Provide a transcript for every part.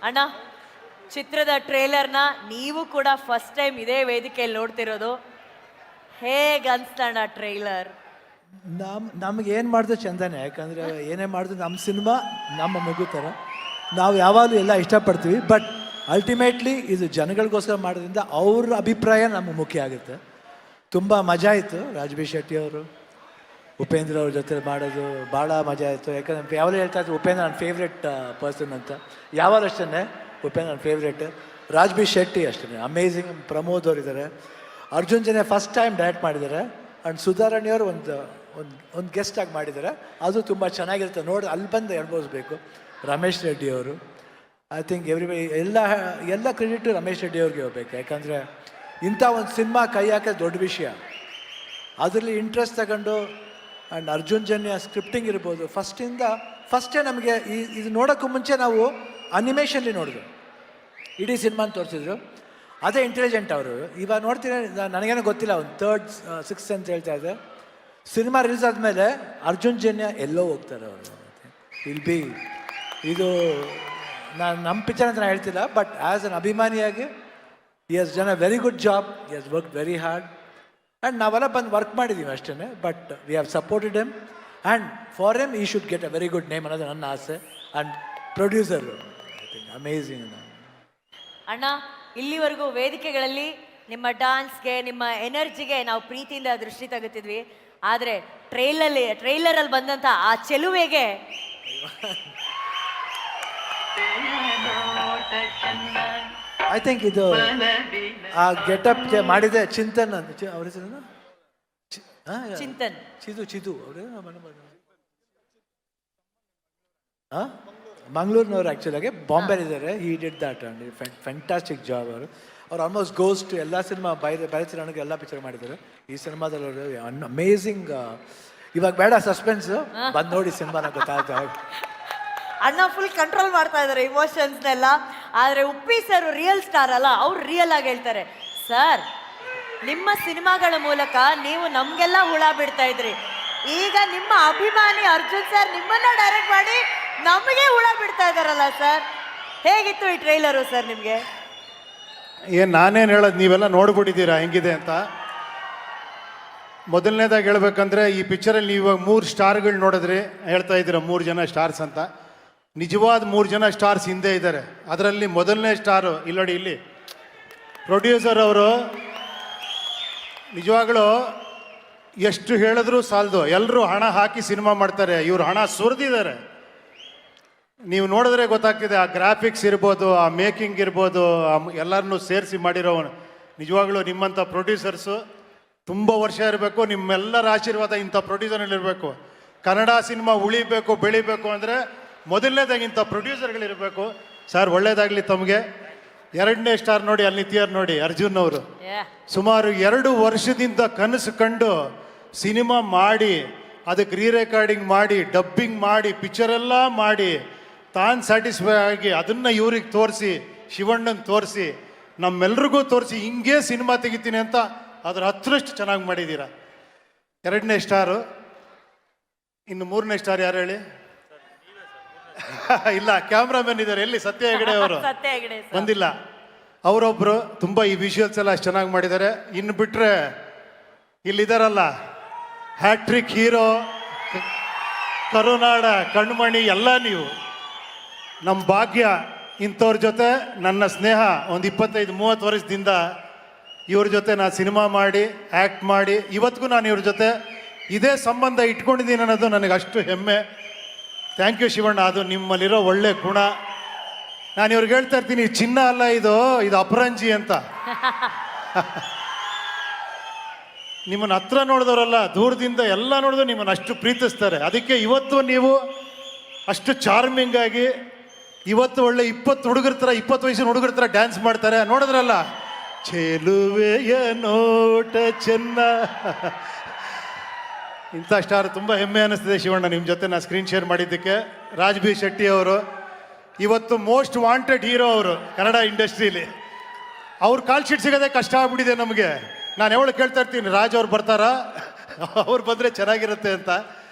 ಅಣ್ಣ, ಚಿತ್ರದ ಟ್ರೇಲರ್ನ ನೀವು ಕೂಡ ಫಸ್ಟ್ ಟೈಮ್ ಇದೇ ವೇದಿಕೆಯಲ್ಲಿ ನೋಡ್ತಿರೋದು. ಹೇಗೆ ಅನ್ಸ್ತಣ್ಣ ಟ್ರೈಲರ್? ನಮ್ಗೆ ಏನು ಮಾಡಿದ್ರು ಚಂದನೇ, ಯಾಕಂದರೆ ಏನೇ ಮಾಡಿದ್ರು ನಮ್ಮ ಸಿನಿಮಾ ನಮ್ಮ ಮಗು ಥರ ನಾವು ಯಾವಾಗಲೂ ಎಲ್ಲ ಇಷ್ಟಪಡ್ತೀವಿ. ಬಟ್ ಅಲ್ಟಿಮೇಟ್ಲಿ ಇದು ಜನಗಳಿಗೋಸ್ಕರ ಮಾಡೋದ್ರಿಂದ ಅವ್ರ ಅಭಿಪ್ರಾಯ ನಮಗೆ ಮುಖ್ಯ ಆಗುತ್ತೆ. ತುಂಬ ಮಜಾ ಇತ್ತು. ರಾಜ್ಬಿ ಶೆಟ್ಟಿ ಅವರು ಉಪೇಂದ್ರ ಅವ್ರ ಜೊತೆ ಮಾಡೋದು ಭಾಳ ಮಜಾ ಆಯಿತು. ಯಾಕಂದರೆ ಯಾವಾಗಲೂ ಹೇಳ್ತಾ ಇದ್ರು ಉಪೇಂದ್ರ ನನ್ನ ಫೇವ್ರೆಟ್ ಪರ್ಸನ್ ಅಂತ. ಯಾವಾಗಲೂ ಅಷ್ಟೇ ಉಪೇಂದ್ರ ನನ್ನ ಫೇವ್ರೇಟ್. ರಾಜ್ಬಿ ಶೆಟ್ಟಿ ಅಷ್ಟೇ ಅಮೇಝಿಂಗ್. ಪ್ರಮೋದ್ ಅವರು ಇದ್ದಾರೆ. ಅರ್ಜುನ್ ಜನ ಫಸ್ಟ್ ಟೈಮ್ ಡೈರೆಕ್ಟ್ ಮಾಡಿದ್ದಾರೆ. ಆ್ಯಂಡ್ ಸುಧಾರಾಣಿಯವರು ಒಂದು ಗೆಸ್ಟ್ ಆಗಿ ಮಾಡಿದ್ದಾರೆ. ಅದು ತುಂಬ ಚೆನ್ನಾಗಿರುತ್ತೆ ನೋಡಿ, ಅಲ್ಲಿ ಬಂದು ಅನುಭವಿಸ್ಬೇಕು. ರಮೇಶ್ ರೆಡ್ಡಿ ಅವರು, ಐ ಥಿಂಕ್ ಎಲ್ಲ ಕ್ರೆಡಿಟು ರಮೇಶ್ ರೆಡ್ಡಿ ಅವ್ರಿಗೆ ಹೋಗ್ಬೇಕು. ಯಾಕಂದರೆ ಇಂಥ ಒಂದು ಸಿನಿಮಾ ಕೈ ಹಾಕೋದು ದೊಡ್ಡ ವಿಷಯ. ಅದರಲ್ಲಿ ಇಂಟ್ರೆಸ್ಟ್ ತಗೊಂಡು ಆ್ಯಂಡ್ ಅರ್ಜುನ್ ಜನ್ಯ ಸ್ಕ್ರಿಪ್ಟಿಂಗ್ ಇರ್ಬೋದು, ಫಸ್ಟೇ ನಮಗೆ ಇದು ನೋಡೋಕ್ಕೂ ಮುಂಚೆ ನಾವು ಅನಿಮೇಷನ್ಲಿ ನೋಡಿದ್ರು, ಇಡೀ ಸಿನಿಮಾನ ತೋರಿಸಿದ್ರು. ಅದೇ ಇಂಟೆಲಿಜೆಂಟ್ ಅವರು. ಇವಾಗ ನೋಡ್ತೀನಿ, ನನಗೇನೋ ಗೊತ್ತಿಲ್ಲ, ಒಂದು ಥರ್ಡ್ ಸಿಕ್ಸ್ ಅಂತ ಹೇಳ್ತಾ ಇದೆ. ಸಿನಿಮಾ ರಿಲೀಸ್ ಆದಮೇಲೆ ಅರ್ಜುನ್ ಜನ್ಯ ಎಲ್ಲೋ ಹೋಗ್ತಾರೆ ಅವರು. ಇದು ನಮ್ಮ ಪಿಕ್ಚರ್ ಅಂತ ನಾನು ಹೇಳ್ತಿಲ್ಲ, ಬಟ್ ಆ್ಯಸ್ ಅನ್ ಅಭಿಮಾನಿಯಾಗಿ he has done a very good job. He has work very hard. And ನಾವೆಲ್ಲ ಬಂದು ವರ್ಕ್ ಮಾಡಿದ್ದೀವಿ ಅಷ್ಟೇ. But we have supported him and for him he should get a very good name ಅನ್ನೋದು ನನ್ನ ಆಸೆ. And producer I think amazing. ಅಣ್ಣ, ಇಲ್ಲಿವರೆಗೂ ವೇದಿಕೆಗಳಲ್ಲಿ ನಿಮ್ಮ ಡಾನ್ಸ್ಗೆ, ನಿಮ್ಮ ಎನರ್ಜಿಗೆ ನಾವು ಪ್ರೀತಿಯಿಂದ ದೃಷ್ಟಿ ತೆಗುತ್ತಿದ್ವಿ. ಆದರೆ ಟ್ರೈಲರಲ್ಲಿ ಬಂದಂಥ ಆ ಚೆಲುವೆಗೆ ಐ ಥಿಂಕ್ ಇದು ಆ ಗೆಟಪ್ಗೆ ಮಾಡಿದೆ ಚಿಂತನ್ ಅಂತ ಅವ್ರ ಹೆಸರು ಚಿಂತನ್ ಚಿದು ಅವರು ಮಂಗಳೂರಿನವ್ರು. ಆ್ಯಕ್ಚುಲಾಗಿ ಬಾಂಬೆಲಿದ್ದಾರೆ. He did that and fantastic job. ಅವ್ರು ಆಲ್ಮೋಸ್ಟ್ ಗೋಸ್ಟ್ ಎಲ್ಲ ಸಿನಿಮಾ ಬೇರೆ ಸಿನಿಮಾಗೆ ಎಲ್ಲ ಪಿಕ್ಚರ್ ಮಾಡಿದ್ದಾರೆ. ಈ ಸಿನಿಮಾದಲ್ಲಿ ಅವರು ಅಮೇಝಿಂಗ್. ಇವಾಗ ಬೇಡ ಸಸ್ಪೆನ್ಸು, ಬಂದು ನೋಡಿ ಸಿನಿಮಾನ ಗೊತ್ತಾಗ್ತಾ. ಅಣ್ಣ ಫುಲ್ ಕಂಟ್ರೋಲ್ ಮಾಡ್ತಾ ಇದ್ದಾರೆ ಇಮೋಷನ್ಸ್ನೆಲ್ಲ. ಆದರೆ ಉಪ್ಪಿ ಸರ್ ರಿಯಲ್ ಸ್ಟಾರ್ ಅಲ್ಲ, ಅವ್ರು ರಿಯಲ್ ಆಗಿ ಹೇಳ್ತಾರೆ, ಸರ್ ನಿಮ್ಮ ಸಿನಿಮಾಗಳ ಮೂಲಕ ನೀವು ನಮಗೆಲ್ಲ ಹುಳ ಬಿಡ್ತಾ ಇದ್ರಿ. ಈಗ ನಿಮ್ಮ ಅಭಿಮಾನಿ ಅರ್ಜುನ್ ಸರ್ ನಿಮ್ಮನ್ನ ಡೈರೆಕ್ಟ್ ಮಾಡಿ ನಮಗೆ ಹುಳ ಬಿಡ್ತಾ ಇದ್ದಾರಲ್ಲ ಸರ್. ಹೇಗಿತ್ತು ಈ ಟ್ರೈಲರು ಸರ್ ನಿಮಗೆ? ನಾನೇನು ಹೇಳೋದು, ನೀವೆಲ್ಲ ನೋಡ್ಬಿಟ್ಟಿದ್ದೀರಾ ಹೆಂಗಿದೆ ಅಂತ. ಮೊದಲನೇದಾಗಿ ಹೇಳ್ಬೇಕಂದ್ರೆ ಈ ಪಿಕ್ಚರಲ್ಲಿ ನೀವು ಇವಾಗ 3 ಸ್ಟಾರ್ಗಳು ನೋಡಿದ್ರಿ, ಹೇಳ್ತಾ ಇದ್ದೀರಾ 3 ಜನ ಸ್ಟಾರ್ಸ್ ಅಂತ. ನಿಜವಾದ 3 ಜನ ಸ್ಟಾರ್ಸ್ ಹಿಂದೆ ಇದ್ದಾರೆ. ಅದರಲ್ಲಿ ಮೊದಲನೇ ಸ್ಟಾರು ಇಲ್ಲಿ ನೋಡಿ, ಇಲ್ಲಿ ಪ್ರೊಡ್ಯೂಸರ್ ಅವರು ನಿಜವಾಗ್ಲೂ ಎಷ್ಟು ಹೇಳಿದ್ರು ಸಾಲದು. ಎಲ್ಲರೂ ಹಣ ಹಾಕಿ ಸಿನಿಮಾ ಮಾಡ್ತಾರೆ, ಇವ್ರು ಹಣ ಸುರಿದಿದ್ದಾರೆ. ನೀವು ನೋಡಿದ್ರೆ ಗೊತ್ತಾಗ್ತಿದೆ. ಆ ಗ್ರಾಫಿಕ್ಸ್ ಇರ್ಬೋದು, ಆ ಮೇಕಿಂಗ್ ಇರ್ಬೋದು, ಎಲ್ಲರನ್ನೂ ಸೇರಿಸಿ ಮಾಡಿರೋ ನಿಜವಾಗ್ಲೂ ನಿಮ್ಮಂಥ ಪ್ರೊಡ್ಯೂಸರ್ಸು ತುಂಬ ವರ್ಷ ಇರಬೇಕು. ನಿಮ್ಮೆಲ್ಲರ ಆಶೀರ್ವಾದ ಇಂಥ ಪ್ರೊಡ್ಯೂಸರ್ಗಳಿರಬೇಕು. ಕನ್ನಡ ಸಿನಿಮಾ ಉಳಿಬೇಕು, ಬೆಳಿಬೇಕು ಅಂದರೆ ಮೊದಲನೇದಾಗಿ ಇಂಥ ಪ್ರೊಡ್ಯೂಸರ್ಗಳಿರಬೇಕು. ಸರ್ ಒಳ್ಳೇದಾಗಲಿ ತಮಗೆ. 2ನೇ ಸ್ಟಾರ್ ನೋಡಿ, ಅಲ್ಲಿ ನಿಂತಿಯಾರು ನೋಡಿ, ಅರ್ಜುನ್ ಅವರು. ಸುಮಾರು 2 ವರ್ಷದಿಂದ ಕನಸು ಕಂಡು ಸಿನಿಮಾ ಮಾಡಿ, ಅದಕ್ಕೆ ರೆಕಾರ್ಡಿಂಗ್ ಮಾಡಿ, ಡಬ್ಬಿಂಗ್ ಮಾಡಿ, ಪಿಕ್ಚರೆಲ್ಲ ಮಾಡಿ, ತಾನು ಸ್ಯಾಟಿಸ್ಫೈ ಆಗಿ ಅದನ್ನು ಇವ್ರಿಗೆ ತೋರಿಸಿ, ಶಿವಣ್ಣಂಗೆ ತೋರಿಸಿ, ನಮ್ಮೆಲ್ರಿಗೂ ತೋರಿಸಿ, ಹಿಂಗೆ ಸಿನಿಮಾ ತೆಗಿತೀನಿ ಅಂತ ಅದ್ರ 10ರಷ್ಟು ಚೆನ್ನಾಗಿ ಮಾಡಿದ್ದೀರಾ. 2ನೇ ಸ್ಟಾರು. ಇನ್ನು 3ನೇ ಸ್ಟಾರ್ ಯಾರು ಹೇಳಿ? ಇಲ್ಲ, ಕ್ಯಾಮ್ರಾಮನ್ ಇದ್ದಾರೆ. ಎಲ್ಲಿ? ಸತ್ಯ ಹೆಗಡೆ ಅವರು ಬಂದಿಲ್ಲ. ಅವರೊಬ್ಬರು ತುಂಬ ಈ ವಿಷುವಲ್ಸ್ ಎಲ್ಲ ಅಷ್ಟು ಚೆನ್ನಾಗಿ ಮಾಡಿದ್ದಾರೆ. ಇನ್ನು ಬಿಟ್ಟರೆ ಇಲ್ಲಿದ್ದಾರಲ್ಲ, ಹ್ಯಾಟ್ರಿಕ್ ಹೀರೋ, ಕರುನಾಡ ಕಣ್ಮಣಿ ಎಲ್ಲ ನೀವು. ನಮ್ಮ ಭಾಗ್ಯ. ಇಂಥವ್ರ ಜೊತೆ ನನ್ನ ಸ್ನೇಹ ಒಂದು 25-30 ವರ್ಷದಿಂದ ಇವ್ರ ಜೊತೆ ನಾನು ಸಿನಿಮಾ ಮಾಡಿ, ಆ್ಯಕ್ಟ್ ಮಾಡಿ, ಇವತ್ತಿಗೂ ನಾನು ಇವ್ರ ಜೊತೆ ಇದೇ ಸಂಬಂಧ ಇಟ್ಕೊಂಡಿದ್ದೀನಿ ಅನ್ನೋದು ನನಗೆ ಅಷ್ಟು ಹೆಮ್ಮೆ. Thank you Shivanna. ಅದು ನಿಮ್ಮಲ್ಲಿರೋ ಒಳ್ಳೆ ಗುಣ. ನಾನು ಇವ್ರಿಗೆ ಹೇಳ್ತಾ ಇರ್ತೀನಿ, ಚಿನ್ನ ಅಲ್ಲ ಇದು ಅಪರಂಜಿ ಅಂತ. ನಿಮ್ಮನ್ನು ಹತ್ರ ನೋಡಿದವರಲ್ಲ, ದೂರದಿಂದ ಎಲ್ಲ ನೋಡಿದ್ರು ನಿಮ್ಮನ್ನು ಅಷ್ಟು ಪ್ರೀತಿಸ್ತಾರೆ. ಅದಕ್ಕೆ ಇವತ್ತು ನೀವು ಅಷ್ಟು ಚಾರ್ಮಿಂಗ್ ಆಗಿ, ಇವತ್ತು ಒಳ್ಳೆ 20 ವಯಸ್ಸಿನ ಹುಡುಗರ ಥರ ಡ್ಯಾನ್ಸ್ ಮಾಡ್ತಾರೆ. ನೋಡಿದ್ರಲ್ಲ, ಚೆಲುವೆಯ ನೋಟ ಚೆನ್ನ. ಇಂಥ ಸ್ಟಾರ್ ತುಂಬ ಹೆಮ್ಮೆ ಅನ್ನಿಸ್ತಿದೆ ಶಿವಣ್ಣ ನಿಮ್ಮ ಜೊತೆ ನಾನು ಸ್ಕ್ರೀನ್ ಶೇರ್ ಮಾಡಿದ್ದಕ್ಕೆ. ರಾಜ್ಬಿ ಶೆಟ್ಟಿ ಅವರು ಇವತ್ತು ಮೋಸ್ಟ್ ವಾಂಟೆಡ್ ಹೀರೋ ಅವರು ಕನ್ನಡ ಇಂಡಸ್ಟ್ರೀಲಿ. ಅವ್ರ ಕಾಲ್ ಶೀಟ್ ಸಿಗೋದೇ ಕಷ್ಟ ಆಗ್ಬಿಟ್ಟಿದೆ ನಮಗೆ. ನಾನು ಯಾವಾಗ ಕೇಳ್ತಾ ಇರ್ತೀನಿ, ರಾಜ್ ಅವ್ರು ಬರ್ತಾರಾ, ಅವ್ರು ಬಂದರೆ ಚೆನ್ನಾಗಿರುತ್ತೆ ಅಂತ.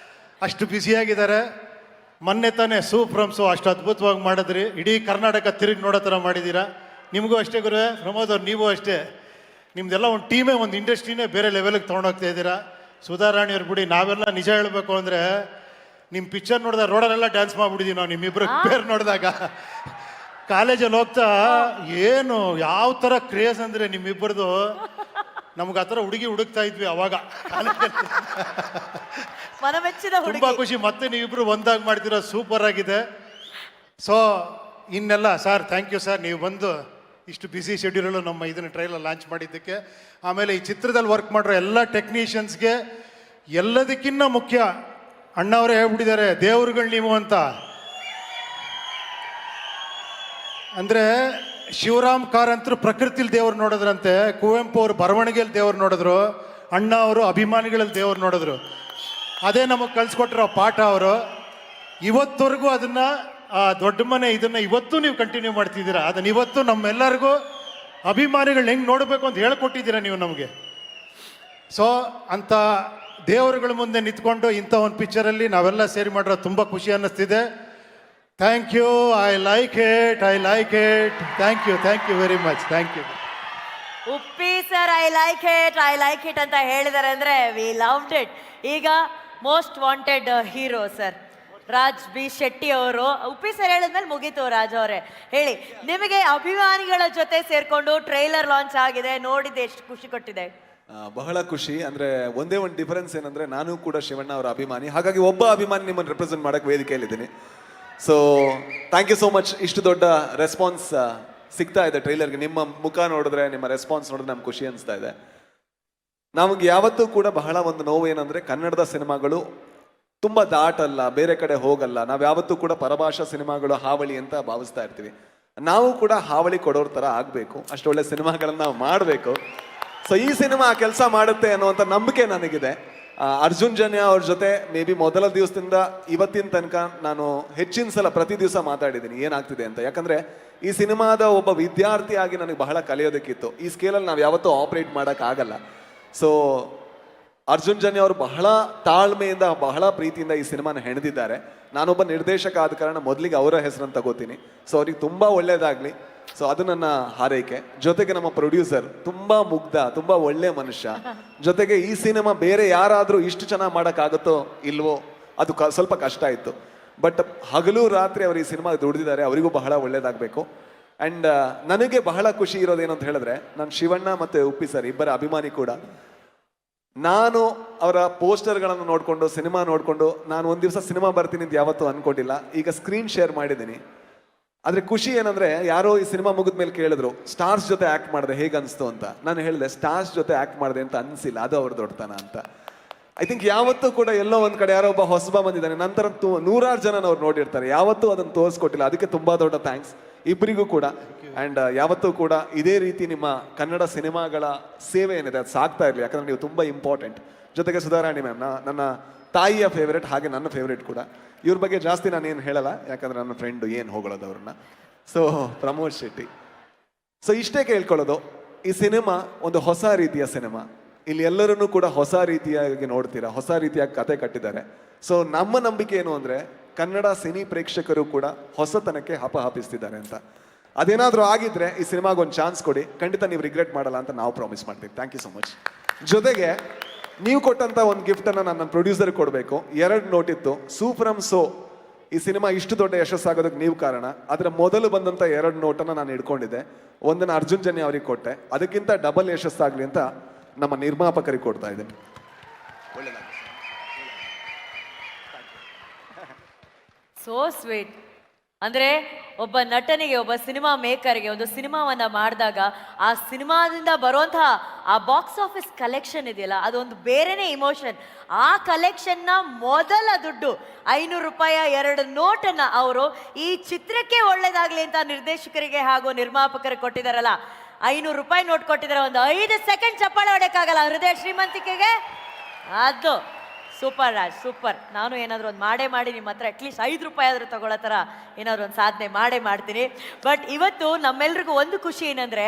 ಅಷ್ಟು ಬ್ಯುಸಿಯಾಗಿದ್ದಾರೆ. ಮೊನ್ನೆ ತಾನೇ ಸೂಪ್ರಮ್ಸು ಅಷ್ಟು ಅದ್ಭುತವಾಗಿ ಮಾಡಿದ್ರಿ. ಇಡೀ ಕರ್ನಾಟಕ ತಿರುಗಿ ನೋಡೋ ಥರ ಮಾಡಿದ್ದೀರಾ. ನಿಮಗೂ ಅಷ್ಟೇ ಗುರುವೆ, ಪ್ರಮೋದ್ ಅವ್ರು ನೀವು ಅಷ್ಟೇ. ನಿಮ್ದೆಲ್ಲ ಒಂದು ಟೀಮೇ, ಒಂದು ಇಂಡಸ್ಟ್ರಿನೇ ಬೇರೆ ಲೆವೆಲ್ಗೆ ತೊಗೊಂಡೋಗ್ತಾ ಇದ್ದೀರಾ. ಸುಧಾರಾಣಿಯವ್ರು ಬಿಡಿ, ನಾವೆಲ್ಲ ನಿಜ ಹೇಳಬೇಕು ಅಂದರೆ ನಿಮ್ಮ ಪಿಕ್ಚರ್ ನೋಡಿದಾಗ ರೋಡಲ್ಲೆಲ್ಲ ಡ್ಯಾನ್ಸ್ ಮಾಡಿಬಿಟ್ಟಿದ್ದೀವಿ ನಾವು ನಿಮ್ಮಿಬ್ಬರು ಪೇರ್ ನೋಡಿದಾಗ. ಕಾಲೇಜಲ್ಲಿ ಹೋಗ್ತಾ ಏನು ಯಾವ ಥರ ಕ್ರೇಜ್ ಅಂದರೆ ನಿಮ್ಮಿಬ್ಬರದು. ನಮ್ಗೆ ಆ ಥರ ಹುಡುಗಿ ಹುಡುಕ್ತಾ ಇದ್ವಿ ಅವಾಗ ಕಾಲೇಜಲ್ಲಿ. ಮನಮೆಚ್ಚಿದ ತುಂಬ ಹುಡುಗಿ. ಖುಷಿ. ಮತ್ತೆ ನೀವಿಬ್ರು ಒಂದಾಗಿ ಮಾಡ್ತಿರೋ ಸೂಪರ್ ಆಗಿದೆ. ಸೊ ಇನ್ನೆಲ್ಲ ಸರ್ ಥ್ಯಾಂಕ್ ಯು ಸರ್, ನೀವು ಬಂದು ಇಷ್ಟು ಬ್ಯುಸಿ ಶೆಡ್ಯೂಲಲ್ಲೂ ನಮ್ಮ ಇದನ್ನು ಟ್ರೈಲರ್ ಲಾಂಚ್ ಮಾಡಿದ್ದಕ್ಕೆ. ಆಮೇಲೆ ಈ ಚಿತ್ರದಲ್ಲಿ ವರ್ಕ್ ಮಾಡಿರೋ ಎಲ್ಲ ಟೆಕ್ನಿಷಿಯನ್ಸ್ಗೆ, ಎಲ್ಲದಕ್ಕಿಂತ ಮುಖ್ಯ ಅಣ್ಣವರೇ ಹೇಳ್ಬಿಟ್ಟಿದ್ದಾರೆ ದೇವ್ರುಗಳು ನೀವು ಅಂತ. ಅಂದರೆ ಶಿವರಾಮ್ ಕಾರಂತರು ಪ್ರಕೃತಿಲಿ ದೇವ್ರು ನೋಡಿದ್ರಂತೆ, ಕುವೆಂಪು ಅವರು ಬರವಣಿಗೆಯಲ್ಲಿ ದೇವ್ರು ನೋಡಿದ್ರು, ಅಣ್ಣ ಅವರು ಅಭಿಮಾನಿಗಳಲ್ಲಿ ದೇವ್ರು ನೋಡಿದ್ರು. ಅದೇ ನಮಗೆ ಕಳಿಸ್ಕೊಟ್ಟಿರೋ ಪಾಠ ಅವರು. ಇವತ್ತವರೆಗೂ ಅದನ್ನು ದೊಡ್ಡ ಮನೆ ಇದನ್ನು ಇವತ್ತು ನೀವು ಕಂಟಿನ್ಯೂ ಮಾಡ್ತಿದ್ದೀರಾ. ಅದನ್ನು ಇವತ್ತು ನಮ್ಮೆಲ್ಲರಿಗೂ ಅಭಿಮಾನಿಗಳು ಹೆಂಗೆ ನೋಡಬೇಕು ಅಂತ ಹೇಳ್ಕೊಟ್ಟಿದ್ದೀರಾ ನೀವು ನಮಗೆ. ಸೊ ಅಂಥ ದೇವರುಗಳ ಮುಂದೆ ನಿಂತ್ಕೊಂಡು ಇಂಥ ಒಂದು ಪಿಕ್ಚರಲ್ಲಿ ನಾವೆಲ್ಲ ಸೇರಿ ಮಾಡಿರೋ ತುಂಬ ಖುಷಿ ಅನ್ನಿಸ್ತಿದೆ. Thank you, I like it, I like it. Thank you very much, thank you. Uppi sir I like it ಅಂತ ಹೇಳಿದ್ದಾರೆ ಅಂದರೆ ವಿ ಲವ್ಡ್ ಇಟ್. ಈಗ most wanted hero sir Raj B Shetty ಅವರು. ಉಪ್ಪಿ ಸರ್ ಹೇಳಿದ್ಮೇಲೆ ಮುಗೀತು. ರಾಜ್ ಅವರೇ ಹೇಳಿ, ನಿಮಗೆ ಅಭಿಮಾನಿಗಳ ಜೊತೆ ಸೇರ್ಕೊಂಡು ಟ್ರೈಲರ್ ಲಾಂಚ್ ಆಗಿದೆ, ನೋಡಿದ್ದೆ ಎಷ್ಟು ಖುಷಿ ಕೊಟ್ಟಿದೆ? ಬಹಳ ಖುಷಿ. ಅಂದ್ರೆ ಒಂದೇ ಒಂದು ಡಿಫರೆನ್ಸ್ ಏನಂದ್ರೆ ನಾನು ಕೂಡ ಶಿವಣ್ಣ ಅವರ ಅಭಿಮಾನಿ, ಹಾಗಾಗಿ ಒಬ್ಬ ಅಭಿಮಾನಿ ನಿಮ್ಮನ್ನು ರೆಪ್ರೆಸೆಂಟ್ ಮಾಡಕ್ಕೆ ವೇದಿಕೆಯಲ್ಲಿದ್ದೀನಿ. So thank you so much. ಇಷ್ಟು ದೊಡ್ಡ ರೆಸ್ಪಾನ್ಸ್ ಸಿಗ್ತಾ ಇದೆ ಟ್ರೈಲರ್ಗೆ. ನಿಮ್ಮ ಮುಖ ನೋಡಿದ್ರೆ, ನಿಮ್ಮ ರೆಸ್ಪಾನ್ಸ್ ನೋಡಿದ್ರೆ ನಮ್ಗೆ ಖುಷಿ ಅನಿಸ್ತಾ ಇದೆ. ನಮಗೆ ಯಾವತ್ತೂ ಕೂಡ ಬಹಳ ಒಂದು ನೋವು ಏನಂದ್ರೆ ಕನ್ನಡದ ಸಿನಿಮಾಗಳು ತುಂಬ ದಾಟಲ್ಲ, ಬೇರೆ ಕಡೆ ಹೋಗಲ್ಲ. ನಾವು ಯಾವತ್ತೂ ಕೂಡ ಪರಭಾಷಾ ಸಿನಿಮಾಗಳು ಹಾವಳಿ ಅಂತ ಭಾವಿಸ್ತಾ ಇರ್ತೀವಿ. ನಾವು ಕೂಡ ಹಾವಳಿ ಕೊಡೋರ ಥರ ಆಗಬೇಕು, ಅಷ್ಟೊಳ್ಳೆ ಸಿನಿಮಾಗಳನ್ನು ನಾವು ಮಾಡಬೇಕು. ಸೊ ಈ ಸಿನಿಮಾ ಕೆಲಸ ಮಾಡುತ್ತೆ ಅನ್ನುವಂಥ ನಂಬಿಕೆ ನನಗಿದೆ. ಅರ್ಜುನ್ ಜನ್ಯ ಅವ್ರ ಜೊತೆ ಮೇ ಬಿ ಮೊದಲ ದಿವಸದಿಂದ ಇವತ್ತಿನ ತನಕ ನಾನು ಹೆಚ್ಚಿನ ಸಲ ಪ್ರತಿ ದಿವಸ ಮಾತಾಡಿದ್ದೀನಿ ಏನಾಗ್ತಿದೆ ಅಂತ. ಯಾಕಂದರೆ ಈ ಸಿನಿಮಾದ ಒಬ್ಬ ವಿದ್ಯಾರ್ಥಿಯಾಗಿ ನನಗೆ ಬಹಳ ಕಲಿಯೋದಕ್ಕಿತ್ತು. ಈ ಸ್ಕೇಲಲ್ಲಿ ನಾವು ಯಾವತ್ತೂ ಆಪ್ರೇಟ್ ಮಾಡೋಕ್ಕಾಗಲ್ಲ. ಸೊ ಅರ್ಜುನ್ ಜನ್ಯ ಅವರು ಬಹಳ ತಾಳ್ಮೆಯಿಂದ, ಬಹಳ ಪ್ರೀತಿಯಿಂದ ಈ ಸಿನಿಮಾನ ಹೆಣೆದಿದ್ದಾರೆ. ನಾನೊಬ್ಬ ನಿರ್ದೇಶಕ ಆದ ಕಾರಣ ಮೊದಲಿಗೆ ಅವರ ಹೆಸರನ್ನು ತಗೋತೀನಿ. ಸೊ ಅವ್ರಿಗೆ ತುಂಬ ಒಳ್ಳೇದಾಗಲಿ. ಸೊ ಅದು ನನ್ನ ಹಾರೈಕೆ. ಜೊತೆಗೆ ನಮ್ಮ ಪ್ರೊಡ್ಯೂಸರ್ ತುಂಬ ಮುಗ್ಧ, ತುಂಬ ಒಳ್ಳೆ ಮನುಷ್ಯ. ಜೊತೆಗೆ ಈ ಸಿನಿಮಾ ಬೇರೆ ಯಾರಾದರೂ ಇಷ್ಟು ಚೆನ್ನಾಗಿ ಮಾಡೋಕ್ಕಾಗುತ್ತೋ ಇಲ್ವೋ, ಅದು ಸ್ವಲ್ಪ ಕಷ್ಟ ಇತ್ತು. ಬಟ್ ಹಗಲು ರಾತ್ರಿ ಅವರು ಈ ಸಿನಿಮಾ ದುಡಿದಿದ್ದಾರೆ. ಅವರಿಗೂ ಬಹಳ ಒಳ್ಳೇದಾಗಬೇಕು. ಆ್ಯಂಡ್ ನನಗೆ ಬಹಳ ಖುಷಿ ಇರೋದೇನು ಅಂತ ಹೇಳಿದ್ರೆ, ನಾನು ಶಿವಣ್ಣ ಮತ್ತು ಉಪ್ಪಿ ಸರ್ ಇಬ್ಬರ ಅಭಿಮಾನಿ ಕೂಡ. ನಾನು ಅವರ ಪೋಸ್ಟರ್ಗಳನ್ನು ನೋಡಿಕೊಂಡು, ಸಿನಿಮಾ ನೋಡಿಕೊಂಡು ನಾನು ಒಂದು ದಿವಸ ಸಿನಿಮಾ ಬರ್ತೀನಿ ಅಂತ ಯಾವತ್ತೂ ಅಂದ್ಕೊಂಡಿಲ್ಲ. ಈಗ ಸ್ಕ್ರೀನ್ ಶೇರ್ ಮಾಡಿದ್ದೀನಿ. ಆದರೆ ಖುಷಿ ಏನಂದರೆ, ಯಾರೋ ಈ ಸಿನಿಮಾ ಮುಗಿದ ಮೇಲೆ ಕೇಳಿದ್ರು ಸ್ಟಾರ್ಸ್ ಜೊತೆ ಆ್ಯಕ್ಟ್ ಮಾಡಿದೆ ಹೇಗೆ ಅನಿಸ್ತು ಅಂತ. ನಾನು ಹೇಳಿದೆ ಸ್ಟಾರ್ಸ್ ಜೊತೆ ಆ್ಯಕ್ಟ್ ಮಾಡಿದೆ ಅಂತ ಅನಿಸಿಲ್ಲ, ಅದು ಅವ್ರ ದೊಡ್ಡತನ ಅಂತ. ಐ ಥಿಂಕ್ ಯಾವತ್ತೂ ಕೂಡ ಎಲ್ಲೋ ಒಂದು ಕಡೆ ಯಾರೋ ಒಬ್ಬ ಹೊಸಬ ಬಂದಿದ್ದಾನೆ, ನಂತರ ನೂರಾರು ಜನ ಅವ್ರು ನೋಡಿರ್ತಾರೆ, ಯಾವತ್ತೂ ಅದನ್ನು ತೋರಿಸ್ಕೊಟ್ಟಿಲ್ಲ. ಅದಕ್ಕೆ ತುಂಬ ದೊಡ್ಡ ಥ್ಯಾಂಕ್ಸ್ ಇಬ್ಬರಿಗೂ ಕೂಡ. ಆ್ಯಂಡ್ ಯಾವತ್ತೂ ಕೂಡ ಇದೇ ರೀತಿ ನಿಮ್ಮ ಕನ್ನಡ ಸಿನಿಮಾಗಳ ಸೇವೆ ಏನಿದೆ ಅದು ಸಾಗ್ತಾ ಇರಲಿ. ಯಾಕಂದರೆ ನೀವು ತುಂಬ ಇಂಪಾರ್ಟೆಂಟ್. ಜೊತೆಗೆ ಸುಧಾರಾಣಿ ಮ್ಯಾಮ್ ನನ್ನ ತಾಯಿಯ ಫೇವ್ರೇಟ್, ಹಾಗೆ ನನ್ನ ಫೇವ್ರೇಟ್ ಕೂಡ. ಇವ್ರ ಬಗ್ಗೆ ಜಾಸ್ತಿ ನಾನು ಏನು ಹೇಳಲ್ಲ, ಯಾಕಂದರೆ ನನ್ನ ಫ್ರೆಂಡು ಏನು ಹೊಗಳೋದು ಅವ್ರನ್ನ. ಸೊ ಪ್ರಮೋದ್ ಶೆಟ್ಟಿ. ಸೊ ಇಷ್ಟೇ ಕೇಳ್ಕೊಳ್ಳೋದು, ಈ ಸಿನಿಮಾ ಒಂದು ಹೊಸ ರೀತಿಯ ಸಿನಿಮಾ. ಇಲ್ಲಿ ಎಲ್ಲರನ್ನೂ ಕೂಡ ಹೊಸ ರೀತಿಯಾಗಿ ನೋಡ್ತೀರಾ, ಹೊಸ ರೀತಿಯಾಗಿ ಕತೆ ಕಟ್ಟಿದ್ದಾರೆ. ಸೊ ನಮ್ಮ ನಂಬಿಕೆ ಏನು ಅಂದರೆ, ಕನ್ನಡ ಸಿನಿ ಪ್ರೇಕ್ಷಕರು ಕೂಡ ಹೊಸತನಕ್ಕೆ ಹಪಹಪಿಸ್ತಿದ್ದಾರೆ ಅಂತ. ಅದೇನಾದರೂ ಆಗಿದ್ರೆ ಈ ಸಿನಿಮಾಗೊಂದು ಚಾನ್ಸ್ ಕೊಡಿ, ಖಂಡಿತ ನೀವು ರಿಗ್ರೆಟ್ ಮಾಡಲ್ಲ ಅಂತ ನಾವು ಪ್ರಾಮಿಸ್ ಮಾಡ್ತೀವಿ. Thank you so much. ಜೊತೆಗೆ ನೀವು ಕೊಟ್ಟಂಥ ಒಂದು ಗಿಫ್ಟನ್ನು ನನ್ನ ಪ್ರೊಡ್ಯೂಸರ್ಗೆ ಕೊಡಬೇಕು. 2 ನೋಟಿತ್ತು. ಸೂಫ್ರಮ್ ಸೋ ಈ ಸಿನಿಮಾ ಇಷ್ಟು ದೊಡ್ಡ ಯಶಸ್ಸಾಗೋದಕ್ಕೆ ನೀವು ಕಾರಣ. ಅದರ ಮೊದಲು ಬಂದಂಥ 2 ನೋಟನ್ನು ನಾನು ಇಟ್ಕೊಂಡಿದ್ದೆ. ಒಂದನ್ನು ಅರ್ಜುನ್ ಜನ್ಯ ಅವ್ರಿಗೆ ಕೊಟ್ಟೆ, ಅದಕ್ಕಿಂತ ಡಬಲ್ ಯಶಸ್ಸಾಗಲಿ ಅಂತ ನಮ್ಮ ನಿರ್ಮಾಪಕರಿಗೆ ಕೊಡ್ತಾ ಇದ್ದೀನಿ. So sweet. ಅಂದರೆ ಒಬ್ಬ ನಟನಿಗೆ, ಒಬ್ಬ ಸಿನಿಮಾ ಮೇಕರ್ಗೆ ಒಂದು ಸಿನಿಮಾವನ್ನು ಮಾಡಿದಾಗ ಆ ಸಿನಿಮಾದಿಂದ ಬರುವಂತಹ ಆ ಬಾಕ್ಸ್ ಆಫೀಸ್ ಕಲೆಕ್ಷನ್ ಇದೆಯಲ್ಲ, ಅದೊಂದು ಬೇರೆನೇ ಇಮೋಷನ್. ಆ ಕಲೆಕ್ಷನ್ನ ಮೊದಲ ದುಡ್ಡು 500 ರೂಪಾಯಿ 2 ನೋಟನ್ನು ಅವರು ಈ ಚಿತ್ರಕ್ಕೆ ಒಳ್ಳೇದಾಗಲಿ ಅಂತ ನಿರ್ದೇಶಕರಿಗೆ ಹಾಗೂ ನಿರ್ಮಾಪಕರಿಗೆ ಕೊಟ್ಟಿದ್ದಾರಲ್ಲ. 500 ರೂಪಾಯಿ ನೋಟ್ ಕೊಟ್ಟಿದ್ದಾರೆ. ಒಂದು 5 ಸೆಕೆಂಡ್ ಚಪ್ಪಾಳೆ ಹೊಡೆಯೋಕ್ಕಾಗಲ್ಲ ಹೃದಯ ಶ್ರೀಮಂತಿಕೆಗೆ. ಅದು ಸೂಪರ್ ರಾಜ್, ಸೂಪರ್. ನಾನು ಏನಾದರೂ ಒಂದು ಮಾಡಿ ನಿಮ್ಮ ಹತ್ರ ಅಟ್ಲೀಸ್ಟ್ 5 ರೂಪಾಯಿ ಆದರೂ ತಗೊಳ್ಳೋ ಥರ ಏನಾದರೂ ಒಂದು ಸಾಧನೆ ಮಾಡ್ತೀನಿ. ಬಟ್ ಇವತ್ತು ನಮ್ಮೆಲ್ರಿಗೂ ಒಂದು ಖುಷಿ ಏನಂದರೆ,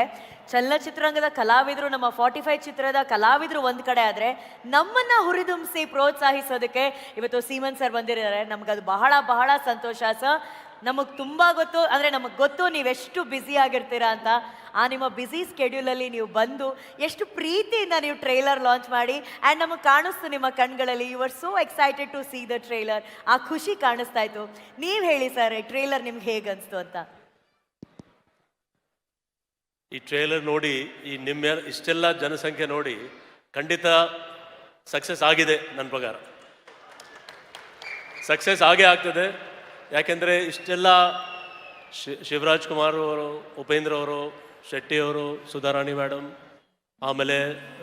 ಚಲನಚಿತ್ರರಂಗದ ಕಲಾವಿದರು, ನಮ್ಮ 45 ಚಿತ್ರದ ಕಲಾವಿದರು ಒಂದು ಕಡೆ ಆದರೆ, ನಮ್ಮನ್ನು ಹುರಿದುಂಬಿಸಿ ಪ್ರೋತ್ಸಾಹಿಸೋದಕ್ಕೆ ಇವತ್ತು ಸೀಮನ್ ಸರ್ ಬಂದಿದ್ದಾರೆ. ನಮಗದು ಬಹಳ ಬಹಳ ಸಂತೋಷ ಸರ್. ನಮಗೆ ತುಂಬ ಗೊತ್ತು, ಅಂದರೆ ನಮಗೆ ಗೊತ್ತು ನೀವೆಷ್ಟು ಬ್ಯುಸಿ ಆಗಿರ್ತೀರಾ ಅಂತ. ಆ ನಿಮ್ಮ ಬ್ಯುಸಿ ಸ್ಕೆಡ್ಯೂಲಲ್ಲಿ ನೀವು ಬಂದು ಎಷ್ಟು ಪ್ರೀತಿಯಿಂದ ನೀವು ಟ್ರೈಲರ್ ಲಾಂಚ್ ಮಾಡಿ, ಆ್ಯಂಡ್ ನಮಗೆ ಕಾಣಿಸ್ತು ನಿಮ್ಮ ಕಣ್ಗಳಲ್ಲಿ, you are so excited to see the trailer. ಆ ಖುಷಿ ಕಾಣಿಸ್ತಾ ಇತ್ತು. ನೀವು ಹೇಳಿ ಸರ್, ಈ ಟ್ರೈಲರ್ ನಿಮ್ಗೆ ಹೇಗೆ ಅನಿಸ್ತು ಅಂತ? ಈ ಟ್ರೇಲರ್ ನೋಡಿ, ಈ ನಿಮ್ಮ ಇಷ್ಟೆಲ್ಲ ಜನಸಂಖ್ಯೆ ನೋಡಿ ಖಂಡಿತ ಸಕ್ಸಸ್ ಆಗಿದೆ. ನನ್ನ ಪ್ರಕಾರ ಸಕ್ಸಸ್ ಆಗೇ ಆಗ್ತದೆ. ಯಾಕೆಂದರೆ ಇಷ್ಟೆಲ್ಲ ಶಿವರಾಜ್ ಕುಮಾರ್ ಅವರು, ಉಪೇಂದ್ರ ಅವರು, ಶೆಟ್ಟಿ ಅವರು, ಸುಧಾರಾಣಿ ಮೇಡಮ್, ಆಮೇಲೆ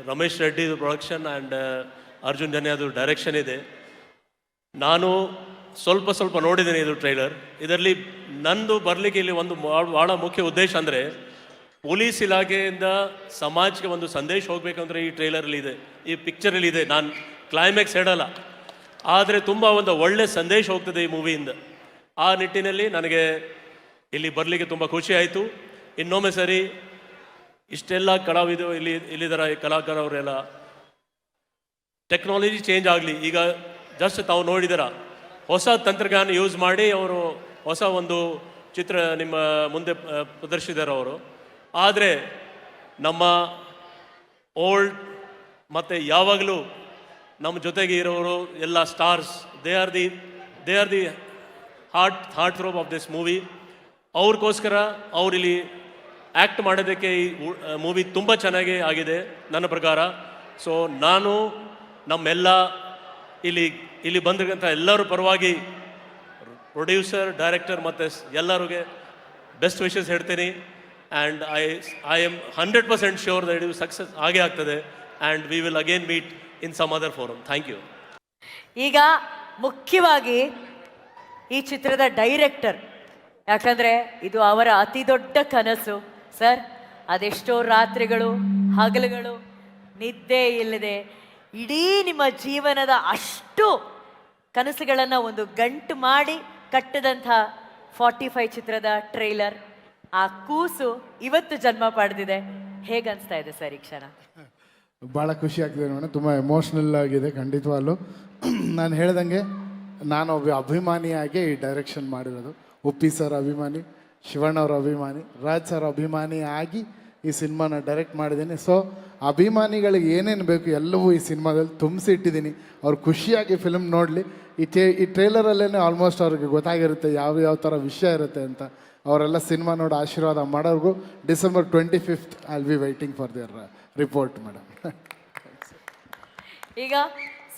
ರಮೇಶ್ ರೆಡ್ಡಿ ಪ್ರೊಡಕ್ಷನ್ ಆ್ಯಂಡ್ ಅರ್ಜುನ್ ಜನ್ಯದು ಡೈರೆಕ್ಷನ್ ಇದೆ. ನಾನು ಸ್ವಲ್ಪ ನೋಡಿದ್ದೀನಿ ಇದು ಟ್ರೈಲರ್. ಇದರಲ್ಲಿ ನಂದು ಬರಲಿಕ್ಕೆ ಇಲ್ಲಿ ಒಂದು ಭಾಳ ಮುಖ್ಯ ಉದ್ದೇಶ ಅಂದರೆ, ಪೊಲೀಸ್ ಇಲಾಖೆಯಿಂದ ಸಮಾಜಕ್ಕೆ ಒಂದು ಸಂದೇಶ ಹೋಗಬೇಕಂದ್ರೆ ಈ ಟ್ರೈಲರಲ್ಲಿ ಇದೆ, ಈ ಪಿಕ್ಚರಲ್ಲಿ ಇದೆ. ನಾನು ಕ್ಲೈಮ್ಯಾಕ್ಸ್ ಹೇಳಲ್ಲ, ಆದರೆ ತುಂಬ ಒಂದು ಒಳ್ಳೆ ಸಂದೇಶ ಹೋಗ್ತದೆ ಈ ಮೂವಿಯಿಂದ. ಆ ನಿಟ್ಟಿನಲ್ಲಿ ನನಗೆ ಇಲ್ಲಿ ಬರಲಿಕ್ಕೆ ತುಂಬ ಖುಷಿ ಆಯಿತು. ಇನ್ನೊಮ್ಮೆ ಸರಿ ಇಷ್ಟೆಲ್ಲ ಕಲಾವಿದರು ಇಲ್ಲಿದ್ದಾರೆ, ಕಲಾಕಾರವರೆಲ್ಲ ಟೆಕ್ನಾಲಜಿ ಚೇಂಜ್ ಆಗಲಿ. ಈಗ ಜಸ್ಟ್ ತಾವು ನೋಡಿದಾರ, ಹೊಸ ತಂತ್ರಜ್ಞಾನ ಯೂಸ್ ಮಾಡಿ ಅವರು ಹೊಸ ಒಂದು ಚಿತ್ರ ನಿಮ್ಮ ಮುಂದೆ ಪ್ರದರ್ಶಿಸಿದ್ದಾರೆ ಅವರು. ಆದರೆ ನಮ್ಮ ಓಲ್ಡ್ ಮತ್ತು ಯಾವಾಗಲೂ ನಮ್ಮ ಜೊತೆಗೆ ಇರೋರು ಎಲ್ಲ stars, they are the heartthrob of this movie. ಅವ್ರಿಗೋಸ್ಕರ ಅವರಿಲ್ಲಿ ಆ್ಯಕ್ಟ್ ಮಾಡೋದಕ್ಕೆ ಈ ಮೂವಿ ತುಂಬ ಚೆನ್ನಾಗಿ ಆಗಿದೆ ನನ್ನ ಪ್ರಕಾರ. ಸೊ ನಾನು ನಮ್ಮೆಲ್ಲ ಇಲ್ಲಿ ಬಂದಿರೋಂಥ ಎಲ್ಲರ ಪರವಾಗಿ ಪ್ರೊಡ್ಯೂಸರ್, ಡೈರೆಕ್ಟರ್ ಮತ್ತು ಎಲ್ಲರಿಗೆ ಬೆಸ್ಟ್ ವಿಶಸ್ ಹೇಳ್ತೀನಿ. And I am 100% sure that ಇದು ಸಕ್ಸಸ್ ಆಗೇ ಆಗ್ತದೆ. And we will again meet in some other forum. Thank you. ಈಗ ಮುಖ್ಯವಾಗಿ ಈ ಚಿತ್ರದ ಡೈರೆಕ್ಟರ್, ಯಾಕಂದರೆ ಇದು ಅವರ ಅತಿ ದೊಡ್ಡ ಕನಸು ಸರ್. ಅದೆಷ್ಟೋ ರಾತ್ರಿಗಳು ಹಗಲುಗಳು ನಿದ್ದೆ ಇಲ್ಲದೆ ಇಡೀ ನಿಮ್ಮ ಜೀವನದ ಅಷ್ಟು ಕನಸುಗಳನ್ನು ಒಂದು ಗಂಟು ಮಾಡಿ ಕಟ್ಟದಂಥ 45 ಚಿತ್ರದ ಟ್ರೈಲರ್, ಆ ಕೂಸು ಇವತ್ತು ಜನ್ಮ ಪಡೆದಿದೆ. ಹೇಗನ್ನಿಸ್ತಾ ಇದೆ ಸರ್ ಈ ಕ್ಷಣ? ಭಾಳ ಖುಷಿ ಆಗ್ತಿದೆ ಮೇಡಮ್, ತುಂಬ ಎಮೋಷ್ನಲ್ ಆಗಿದೆ ಖಂಡಿತವಾಗ್ಲೂ. ನಾನು ಹೇಳ್ದಂಗೆ ನಾನು ಒಬ್ಬ ಅಭಿಮಾನಿಯಾಗಿ ಈ ಡೈರೆಕ್ಷನ್ ಮಾಡಿರೋದು. ಉಪ್ಪಿ ಸರ್ ಅಭಿಮಾನಿ, ಶಿವಣ್ಣ ಅವ್ರ ಅಭಿಮಾನಿ, ರಾಜ್ ಸರ್ ಅಭಿಮಾನಿ ಆಗಿ ಈ ಸಿನಿಮಾನ ಡೈರೆಕ್ಟ್ ಮಾಡಿದ್ದೀನಿ. ಸೊ ಅಭಿಮಾನಿಗಳಿಗೆ ಏನೇನು ಬೇಕು ಎಲ್ಲವೂ ಈ ಸಿನಿಮಾದಲ್ಲಿ ತುಂಬಿಸಿ ಇಟ್ಟಿದ್ದೀನಿ. ಅವ್ರು ಖುಷಿಯಾಗಿ ಫಿಲ್ಮ್ ನೋಡಲಿ. ಈ ಟ್ರೇಲರಲ್ಲೇ ಆಲ್ಮೋಸ್ಟ್ ಅವ್ರಿಗೆ ಗೊತ್ತಾಗಿರುತ್ತೆ ಯಾವ ಥರ ವಿಷಯ ಇರುತ್ತೆ ಅಂತ. ಅವರೆಲ್ಲ ಸಿನಿಮಾ ನೋಡಿ ಆಶೀರ್ವಾದ ಮಾಡೋರ್ಗೂ December 25th I will be waiting for there report madam. ಈಗ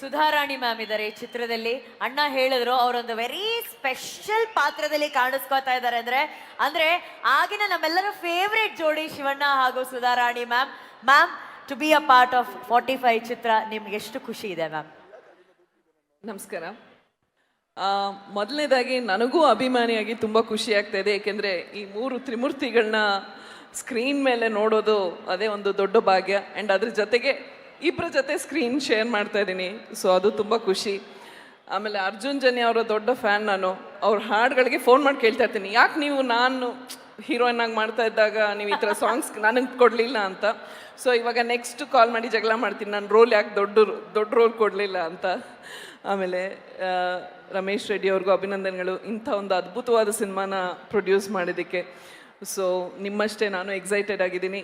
ಸುಧಾರಾಣಿ ಮ್ಯಾಮ್ ಇದ್ದಾರೆ ಈ ಚಿತ್ರದಲ್ಲಿ. ಅಣ್ಣ ಹೇಳಿದ್ರು ಅವರೊಂದು ವೆರಿ ಸ್ಪೆಷಲ್ ಪಾತ್ರದಲ್ಲಿ ಕಾಣಿಸ್ಕೋತಾ ಇದ್ದಾರೆ. ಅಂದ್ರೆ ಆಗಿನ ನಮ್ಮೆಲ್ಲರ ಫೇವ್ರೇಟ್ ಜೋಡಿ ಶಿವಣ್ಣ ಹಾಗೂ Sudharani ma'am. Ma'am, to be a part of 45 ಚಿತ್ರ ನಿಮ್ಗೆ ಎಷ್ಟು ಖುಷಿ ಇದೆ ಮ್ಯಾಮ್? ನಮಸ್ಕಾರ. ಮೊದಲನೇದಾಗಿ ನನಗೂ ಅಭಿಮಾನಿಯಾಗಿ ತುಂಬ ಖುಷಿ ಆಗ್ತಾ ಇದೆ. ಏಕೆಂದರೆ ಈ 3 ತ್ರಿಮೂರ್ತಿಗಳನ್ನ ಸ್ಕ್ರೀನ್ ಮೇಲೆ ನೋಡೋದು ಅದೇ ಒಂದು ದೊಡ್ಡ ಭಾಗ್ಯ. ಆ್ಯಂಡ್ ಅದ್ರ ಜೊತೆಗೆ ಇಬ್ಬರ ಜೊತೆ ಸ್ಕ್ರೀನ್ ಶೇರ್ ಮಾಡ್ತಾ ಇದ್ದೀನಿ. ಸೊ ಅದು ತುಂಬ ಖುಷಿ. ಆಮೇಲೆ ಅರ್ಜುನ್ ಜನ್ಯ ಅವರ ದೊಡ್ಡ ಫ್ಯಾನ್ ನಾನು. ಅವ್ರ ಹಾಡುಗಳಿಗೆ ಫೋನ್ ಮಾಡಿ ಕೇಳ್ತಾ ಇರ್ತೀನಿ, ಯಾಕೆ ನೀವು ನಾನು ಹೀರೋಯಿನ್ ಆಗಿ ಮಾಡ್ತಾ ಇದ್ದಾಗ ನೀವು ಈ ಥರ ಸಾಂಗ್ಸ್ ನನಗೆ ಕೊಡಲಿಲ್ಲ ಅಂತ. ಸೊ ಇವಾಗ ನೆಕ್ಸ್ಟ್ ಕಾಲ್ ಮಾಡಿ ಜಗಳ ಮಾಡ್ತೀನಿ, ನನ್ನ ರೋಲ್ ಯಾಕೆ ದೊಡ್ಡ ರೋಲ್ ಕೊಡಲಿಲ್ಲ ಅಂತ. ಆಮೇಲೆ ರಮೇಶ್ ರೆಡ್ಡಿ ಅವ್ರಿಗೂ ಅಭಿನಂದನೆಗಳು, ಇಂಥ ಒಂದು ಅದ್ಭುತವಾದ ಸಿನಿಮಾನ ಪ್ರೊಡ್ಯೂಸ್ ಮಾಡಿದ್ದಕ್ಕೆ. ಸೊ ನಿಮ್ಮಷ್ಟೇ ನಾನು ಎಕ್ಸೈಟೆಡ್ ಆಗಿದ್ದೀನಿ.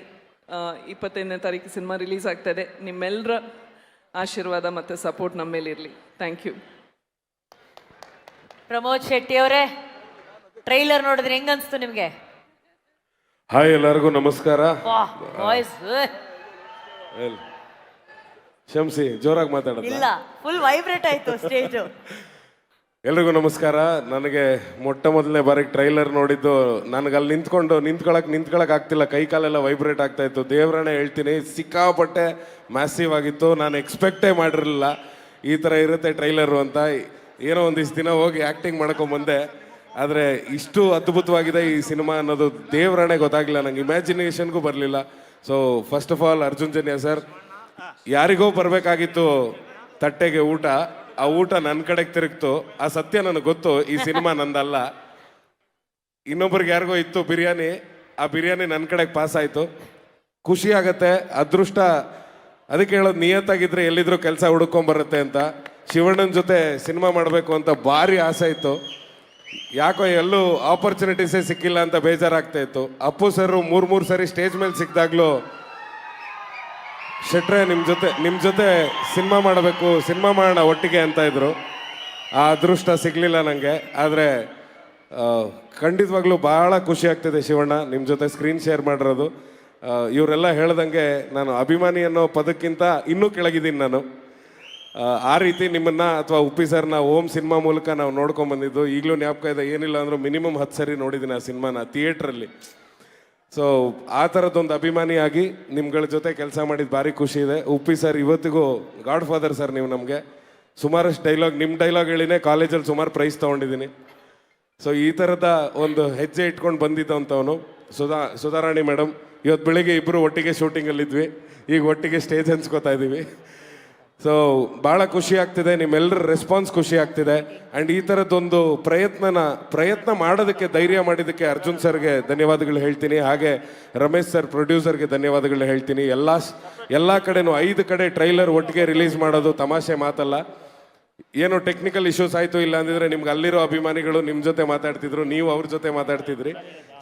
25ನೇ ತಾರೀಕು ಸಿನಿಮಾ ರಿಲೀಸ್ ಆಗ್ತಾ ಇದೆ. ನಿಮ್ಮೆಲ್ಲರ ಆಶೀರ್ವಾದ ಮತ್ತು ಸಪೋರ್ಟ್ ನಮ್ಮ ಮೇಲೆ ಇರಲಿ. Thank you. ಪ್ರಮೋದ್ ಶೆಟ್ಟಿ ಅವರೇ, ಟ್ರೈಲರ್ ನೋಡಿದ್ರೆ ಹೆಂಗನ್ಸ್ತು ನಿಮಗೆ? ಹಾಯ್, ಎಲ್ಲರಿಗೂ ನಮಸ್ಕಾರ. ಕ್ಷಮಿಸಿ, ಜೋರಾಗಿ ಮಾತಾಡೋದು ಇಲ್ಲ, ಫುಲ್ ವೈಬ್ರೇಟ್ ಆಯ್ತು ಸ್ಟೇಜು. ಎಲ್ರಿಗೂ ನಮಸ್ಕಾರ. ನನಗೆ ಮೊದಲನೇ ಬಾರಿಗೆ ಟ್ರೈಲರ್ ನೋಡಿದ್ದು, ನನಗೆ ಅಲ್ಲಿ ನಿಂತ್ಕೊಳಕ್ ಆಗ್ತಿಲ್ಲ, ಕೈ ಕಾಲೆಲ್ಲ ವೈಬ್ರೇಟ್ ಆಗ್ತಾ ಇತ್ತು. ದೇವ್ರನ್ನೇ ಹೇಳ್ತೀನಿ, ಸಿಕ್ಕಾಪಟ್ಟೆ ಮ್ಯಾಸಿವ್ ಆಗಿತ್ತು. ನಾನು ಎಕ್ಸ್ಪೆಕ್ಟೇ ಮಾಡಿರಲಿಲ್ಲ ಈ ಥರ ಇರುತ್ತೆ ಟ್ರೈಲರು ಅಂತ. ಏನೋ ಒಂದಿಷ್ಟು ದಿನ ಹೋಗಿ ಆ್ಯಕ್ಟಿಂಗ್ ಮಾಡ್ಕೊಂಬಂದೆ, ಆದರೆ ಇಷ್ಟು ಅದ್ಭುತವಾಗಿದೆ ಈ ಸಿನಿಮಾ ಅನ್ನೋದು ದೇವ್ರನ್ನೇ ಗೊತ್ತಾಗಲಿಲ್ಲ, ನಂಗೆ ಇಮ್ಯಾಜಿನೇಷನ್ಗೂ ಬರಲಿಲ್ಲ. So first of all Arjun Janya sir, ಯಾರಿಗೋ ಬರಬೇಕಾಗಿತ್ತು ತಟ್ಟೆಗೆ ಊಟ, ಆ ಊಟ ನನ್ನ ಕಡೆಗೆ ತಿರುಗ್ತು. ಆ ಸತ್ಯ ನನಗೆ ಗೊತ್ತು, ಈ ಸಿನಿಮಾ ನಂದಲ್ಲ, ಇನ್ನೊಬ್ರಿಗೆ ಯಾರಿಗೋ ಇತ್ತು ಬಿರಿಯಾನಿ. ಆ ಬಿರಿಯಾನಿ ನನ್ನ ಕಡೆಗೆ ಪಾಸ್ ಆಯಿತು. ಖುಷಿ ಆಗತ್ತೆ, ಅದೃಷ್ಟ. ಅದಕ್ಕೆ ಹೇಳೋದು, ನಿಯತ್ತಾಗಿದ್ರೆ ಎಲ್ಲಿದ್ರು ಕೆಲಸ ಹುಡ್ಕೊಂಬರುತ್ತೆ ಅಂತ. ಶಿವಣ್ಣನ ಜೊತೆ ಸಿನಿಮಾ ಮಾಡಬೇಕು ಅಂತ ಭಾರಿ ಆಸೆ ಇತ್ತು. ಯಾಕೋ ಎಲ್ಲೂ ಆಪರ್ಚುನಿಟೀಸೇ ಸಿಕ್ಕಿಲ್ಲ ಅಂತ ಬೇಜಾರಾಗ್ತಾ ಇತ್ತು. ಅಪ್ಪು ಸರ್ ಮೂರು ಸರಿ ಸ್ಟೇಜ್ ಮೇಲೆ ಸಿಕ್ಕಿದಾಗ್ಲೂ, ಶೆಟ್ರೆ ನಿಮ್ಮ ಜೊತೆ ಸಿನಿಮಾ ಮಾಡಬೇಕು, ಸಿನಿಮಾ ಮಾಡೋಣ ಒಟ್ಟಿಗೆ ಅಂತ ಇದ್ರು. ಆ ಅದೃಷ್ಟ ಸಿಗಲಿಲ್ಲ ನನಗೆ. ಆದರೆ ಖಂಡಿತವಾಗ್ಲೂ ಭಾಳ ಖುಷಿ ಆಗ್ತಿದೆ ಶಿವಣ್ಣ ನಿಮ್ಮ ಜೊತೆ ಸ್ಕ್ರೀನ್ ಶೇರ್ ಮಾಡಿರೋದು. ಇವರೆಲ್ಲ ಹೇಳ್ದಂಗೆ ನಾನು ಅಭಿಮಾನಿ ಅನ್ನೋ ಪದಕ್ಕಿಂತ ಇನ್ನೂ ಕೆಳಗಿದ್ದೀನಿ ನಾನು. ಆ ರೀತಿ ನಿಮ್ಮನ್ನು ಅಥವಾ ಉಪ್ಪಿ ಸರ್ನ ಓಮ್ ಸಿನಿಮಾ ಮೂಲಕ ನಾವು ನೋಡ್ಕೊಂಬಂದಿದ್ದು ಈಗಲೂ ಜ್ಞಾಪಕ ಇದೆ. ಏನಿಲ್ಲ ಅಂದರೂ ಮಿನಿಮಮ್ 10 ಸರಿ ನೋಡಿದ್ದೀನಿ ಆ ಸಿನಿಮಾನ ಥಿಯೇಟ್ರಲ್ಲಿ. ಸೊ ಆ ಥರದ್ದೊಂದು ಅಭಿಮಾನಿಯಾಗಿ ನಿಮ್ಗಳ ಜೊತೆ ಕೆಲಸ ಮಾಡಿದ್ದು ಭಾರಿ ಖುಷಿ ಇದೆ. ಉಪ್ಪಿ ಸರ್ ಇವತ್ತಿಗೂ ಗಾಡ್ ಫಾದರ್ ಸರ್. ನೀವು ನಮಗೆ ಸುಮಾರಷ್ಟು ನಿಮ್ಮ ಡೈಲಾಗ್ ಹೇಳಿನೇ ಕಾಲೇಜಲ್ಲಿ ಸುಮಾರು ಪ್ರೈಸ್ ತೊಗೊಂಡಿದ್ದೀನಿ. ಸೊ ಈ ಥರದ ಒಂದು ಹೆಜ್ಜೆ ಇಟ್ಕೊಂಡು ಬಂದಿದ್ದಂಥವನು ಸುಧಾರಾಣಿ ಮೇಡಮ್. ಇವತ್ತು ಬೆಳಿಗ್ಗೆ ಇಬ್ಬರು ಒಟ್ಟಿಗೆ ಶೂಟಿಂಗಲ್ಲಿದ್ವಿ, ಈಗ ಒಟ್ಟಿಗೆ ಸ್ಟೇಜ್ ಹಂಚ್ಕೋತಾ ಇದ್ದೀವಿ. ಸೊ ಭಾಳ ಖುಷಿ ಆಗ್ತಿದೆ, ನಿಮ್ಮೆಲ್ಲರ ರೆಸ್ಪಾನ್ಸ್ ಖುಷಿ ಆಗ್ತಿದೆ. ಆ್ಯಂಡ್ ಈ ಥರದ್ದೊಂದು ಪ್ರಯತ್ನ ಮಾಡೋದಕ್ಕೆ ಧೈರ್ಯ ಮಾಡಿದ್ದಕ್ಕೆ ಅರ್ಜುನ್ ಸರ್ಗೆ ಧನ್ಯವಾದಗಳು ಹೇಳ್ತೀನಿ. ಹಾಗೆ ರಮೇಶ್ ಸರ್ ಪ್ರೊಡ್ಯೂಸರ್ಗೆ ಧನ್ಯವಾದಗಳು ಹೇಳ್ತೀನಿ. ಎಲ್ಲ ಕಡೆನೂ 5 ಕಡೆ ಟ್ರೈಲರ್ ಒಟ್ಟಿಗೆ ರಿಲೀಸ್ ಮಾಡೋದು ತಮಾಷೆ ಮಾತಲ್ಲ. ಏನೋ ಟೆಕ್ನಿಕಲ್ ಇಶ್ಯೂಸ್ ಆಯಿತು, ಇಲ್ಲ ಅಂದಿದ್ರೆ ನಿಮ್ಗೆ ಅಲ್ಲಿರೋ ಅಭಿಮಾನಿಗಳು ನಿಮ್ಮ ಜೊತೆ ಮಾತಾಡ್ತಿದ್ರು, ನೀವು ಅವ್ರ ಜೊತೆ ಮಾತಾಡ್ತಿದ್ರಿ.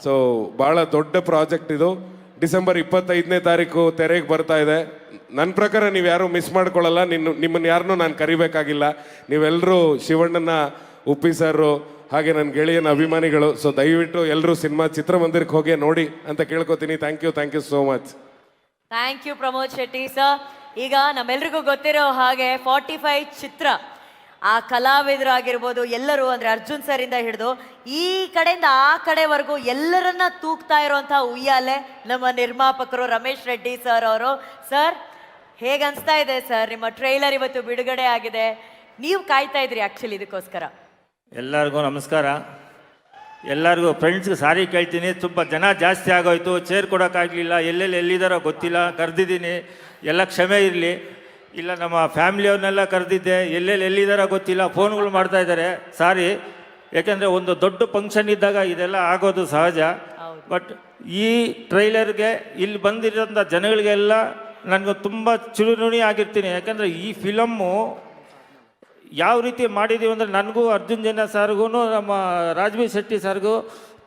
ಸೊ ಭಾಳ ದೊಡ್ಡ ಪ್ರಾಜೆಕ್ಟ್ ಇದು. ಡಿಸೆಂಬರ್ 25ನೇ ತಾರೀಕು ತೆರೆಗೆ ಬರ್ತಾ ಇದೆ. ನನ್ನ ಪ್ರಕಾರ ನೀವು ಯಾರು ಮಿಸ್ ಮಾಡ್ಕೊಳ್ಳಲ್ಲ. ನಿಮ್ಮನ್ನು ಯಾರನ್ನೂ ನಾನು ಕರಿಬೇಕಾಗಿಲ್ಲ. ನೀವೆಲ್ಲರೂ ಶಿವಣ್ಣನ, ಉಪ್ಪಿ ಸರು, ಹಾಗೆ ನನ್ನ ಗೆಳೆಯನ ಅಭಿಮಾನಿಗಳು. ಸೊ ದಯವಿಟ್ಟು ಎಲ್ಲರೂ ಸಿನಿಮಾ ಚಿತ್ರಮಂದಿರಕ್ಕೆ ಹೋಗಿ ನೋಡಿ ಅಂತ ಕೇಳ್ಕೊತೀನಿ. Thank you so much. Thank you Pramod Shetty sir. ಈಗ ನಮ್ಮೆಲ್ರಿಗೂ ಗೊತ್ತಿರೋ ಹಾಗೆ 45 ಚಿತ್ರ, ಆ ಕಲಾವಿದರಾಗಿರ್ಬೋದು ಎಲ್ಲರೂ, ಅಂದರೆ ಅರ್ಜುನ್ ಸರಿಂದ ಹಿಡಿದು ಈ ಕಡೆಯಿಂದ ಆ ಕಡೆವರೆಗೂ ಎಲ್ಲರನ್ನ ತೂಗ್ತಾ ಇರೋಂಥ ಉಯ್ಯಾಲೆ ನಮ್ಮ ನಿರ್ಮಾಪಕರು ರಮೇಶ್ ರೆಡ್ಡಿ ಸರ್ ಅವರು. ಸರ್, ಹೇಗನ್ನಿಸ್ತಾ ಇದೆ ಸರ್? ನಿಮ್ಮ ಟ್ರೈಲರ್ ಇವತ್ತು ಬಿಡುಗಡೆ ಆಗಿದೆ. ನೀವು ಕಾಯ್ತಾ ಇದ್ರಿ ಆ್ಯಕ್ಚುಲಿ ಇದಕ್ಕೋಸ್ಕರ. ಎಲ್ಲರಿಗೂ ನಮಸ್ಕಾರ. ಎಲ್ಲರಿಗೂ ಫ್ರೆಂಡ್ಸ್ಗೆ ಸಾರಿ ಕೇಳ್ತೀನಿ. ತುಂಬ ಜನ ಜಾಸ್ತಿ ಆಗೋಯ್ತು, ಚೇರ್ ಕೊಡೋಕ್ಕಾಗಲಿಲ್ಲ. ಎಲ್ಲಿದ್ದಾರೋ ಗೊತ್ತಿಲ್ಲ, ಕರೆದಿದ್ದೀನಿ, ಎಲ್ಲ ಕ್ಷಮೆ ಇರಲಿ. ಇಲ್ಲ ನಮ್ಮ ಫ್ಯಾಮಿಲಿಯವ್ರನ್ನೆಲ್ಲ ಕರೆದಿದ್ದೆ, ಎಲ್ಲಿದ್ದಾರೋ ಗೊತ್ತಿಲ್ಲ, ಫೋನ್ಗಳು ಮಾಡ್ತಾ ಇದ್ದಾರೆ, ಸಾರಿ. ಯಾಕೆಂದರೆ ಒಂದು ದೊಡ್ಡ ಫಂಕ್ಷನ್ ಇದ್ದಾಗ ಇದೆಲ್ಲ ಆಗೋದು ಸಹಜ. ಬಟ್ ಈ ಟ್ರೈಲರ್ಗೆ ಇಲ್ಲಿ ಬಂದಿರೋಂಥ ಜನಗಳಿಗೆಲ್ಲ ನನಗೆ ತುಂಬ ಚಿರುನುಣಿ ಆಗಿರ್ತೀನಿ. ಯಾಕೆಂದರೆ ಈ ಫಿಲಮ್ಮು ಯಾವ ರೀತಿ ಮಾಡಿದ್ದೀವಿ ಅಂದರೆ, ನನಗೂ ಅರ್ಜುನ್ ಜನ ಸರ್ಗೂ ನಮ್ಮ ರಾಜ್ಬೀರ್ ಶೆಟ್ಟಿ ಸರ್ಗೂ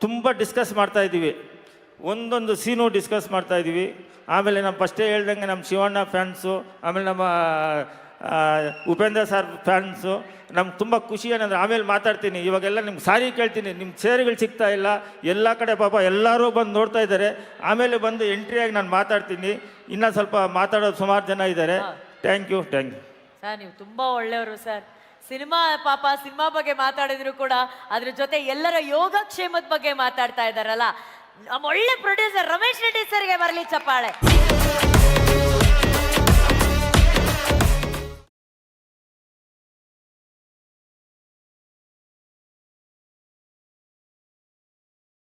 ತುಂಬ ಡಿಸ್ಕಸ್ ಮಾಡ್ತಾಯಿದ್ದೀವಿ. ಒಂದೊಂದು ಸೀನು ಡಿಸ್ಕಸ್ ಮಾಡ್ತಾಯಿದ್ದೀವಿ. ಆಮೇಲೆ ನಮ್ಮ ಫಸ್ಟೇ ಹೇಳ್ದಂಗೆ ನಮ್ಮ ಶಿವಣ್ಣ ಫ್ಯಾನ್ಸು, ಆಮೇಲೆ ನಮ್ಮ ಉಪೇಂದ್ರ ಸರ್ ಫ್ಯಾನ್ಸು. ನಮ್ಗೆ ತುಂಬ ಖುಷಿ ಏನಂದರೆ, ಆಮೇಲೆ ಮಾತಾಡ್ತೀನಿ, ಇವಾಗೆಲ್ಲ ನಿಮ್ಗೆ ಸಾರಿ ಕೇಳ್ತೀನಿ. ನಿಮ್ಮ ಚೇರ್ಗಳು ಸಿಗ್ತಾ ಇಲ್ಲ, ಎಲ್ಲ ಕಡೆ ಪಾಪ ಎಲ್ಲರೂ ಬಂದು ನೋಡ್ತಾ ಇದ್ದಾರೆ. ಆಮೇಲೆ ಬಂದು ಎಂಟ್ರಿಯಾಗಿ ನಾನು ಮಾತಾಡ್ತೀನಿ. ಇನ್ನೂ ಸ್ವಲ್ಪ ಮಾತಾಡೋದು ಸುಮಾರು ಜನ ಇದ್ದಾರೆ. ಥ್ಯಾಂಕ್ ಯು ಸರ್, ನೀವು ತುಂಬ ಒಳ್ಳೆಯವರು ಸರ್. ಸಿನಿಮಾ ಬಗ್ಗೆ ಮಾತಾಡಿದ್ರು ಕೂಡ ಅದ್ರ ಜೊತೆ ಎಲ್ಲರ ಯೋಗಕ್ಷೇಮದ ಬಗ್ಗೆ ಮಾತಾಡ್ತಾ ಇದ್ದಾರಲ್ಲ. ನಮ್ಮ ಒಳ್ಳೆ ಪ್ರೊಡ್ಯೂಸರ್ ರಮೇಶ್ ರೆಡ್ಡಿ ಸರ್ಗೆ ಬರಲಿ ಚಪ್ಪಾಳೆ.